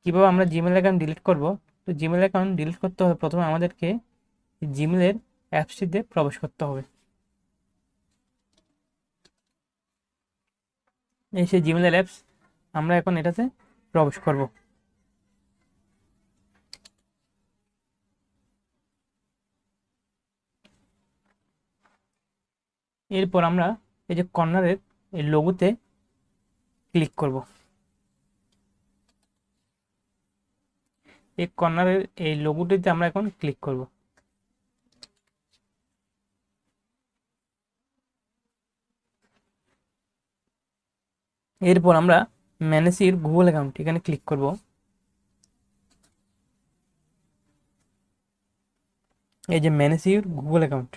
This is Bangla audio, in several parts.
কীভাবে আমরা জিমেল অ্যাকাউন্ট ডিলিট করব? তো জিমেল অ্যাকাউন্ট ডিলিট করতে হবে প্রথমে আমাদেরকে জিমেলের অ্যাপসটিতে প্রবেশ করতে হবে। এই সেই জিমেলের অ্যাপস, আমরা এখন এটাতে প্রবেশ করব। এরপর আমরা এই যে কর্নারের এই লোগোতে ক্লিক করব। এই কর্নারের এই লোগোটিতে আমরা এখন ক্লিক করব। এরপর আমরা ম্যানেজ ইউর গুগল অ্যাকাউন্ট এখানে ক্লিক করব। এই যে ম্যানেজ ইউর গুগল অ্যাকাউন্ট,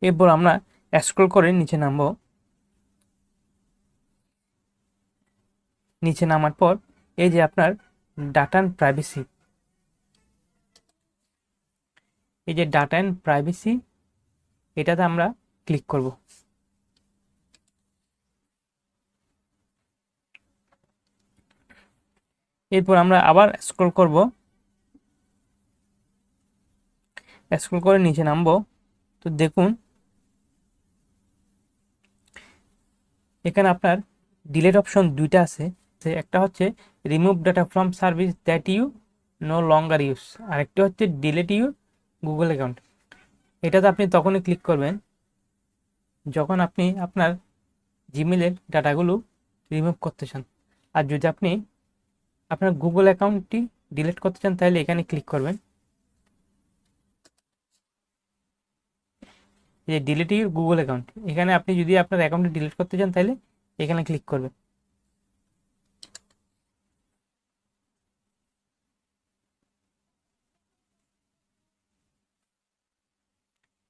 এরপর আমরা স্ক্রল করে নিচে নামবো। নিচে নামার পর এই যে আপনার ডাটা অ্যান্ড প্রাইভেসি, এই যে ডাটা অ্যান্ড প্রাইভেসি এটাতে আমরা ক্লিক করব। এরপর আমরা আবার স্ক্রল করব, স্ক্রল করে নিচে নামবো। তো দেখুন এখানে আপনার ডিলেট অপশন দুইটা আছে। একটা হচ্ছে remove data from service that you no longer use, আর একটা হচ্ছে ডিলেট ইউর গুগল অ্যাকাউন্ট। এটাতে আপনি তখনই ক্লিক করবেন যখন আপনি আপনার জিমেলের ডাটাগুলো রিমুভ করতে চান। আর যদি আপনি আপনার গুগল অ্যাকাউন্টটি ডিলিট করতে চান তাহলে এখানে ক্লিক করবেন, যে ডিলিট ইউর গুগল অ্যাকাউন্ট। এখানে আপনি যদি আপনার অ্যাকাউন্টটি ডিলিট করতে চান তাহলে এখানে ক্লিক করবেন।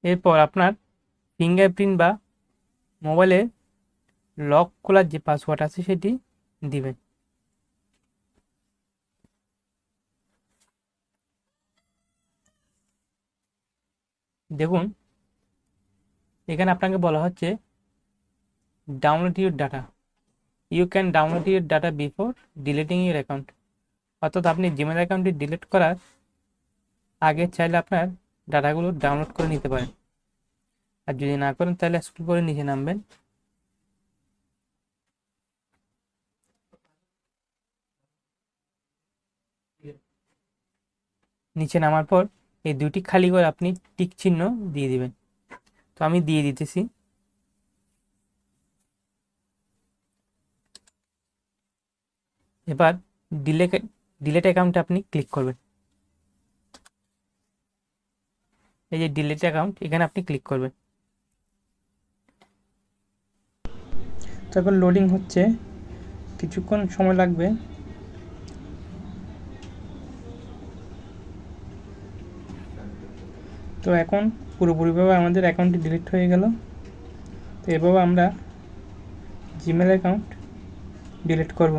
এরপর আপনার ফিঙ্গারপ্রিন্ট বা মোবাইলে লক খোলার যে পাসওয়ার্ড আছে সেটি দিবেন। দেখুন এখানে আপনাকে বলা হচ্ছে download your data, you can download your data before deleting your account. অর্থাৎ আপনি জিমেল অ্যাকাউন্টটি ডিলিট করার আগে চাইলে আপনার ডাটাগুলো ডাউনলোড করে নিতে পারেন। আর যদি না করেন তাহলে স্ক্রল করে নিচে নামবেন। নিচে নামার পর এই দুটি খালি করে আপনি টিক চিহ্ন দিয়ে দিবেন। তো আমি দিয়ে দিতেছি। এবার ডিলেট অ্যাকাউন্টে আপনি ক্লিক করবেন। এই যে ডিলেট অ্যাকাউন্ট এখানে আপনি ক্লিক করবেন। তো এখন লোডিং হচ্ছে, কিছুক্ষণ সময় লাগবে। তো এখন পুরোপুরিভাবে আমাদের অ্যাকাউন্টটি ডিলিট হয়ে গেল। তো এভাবে আমরা জিমেল অ্যাকাউন্ট ডিলিট করব।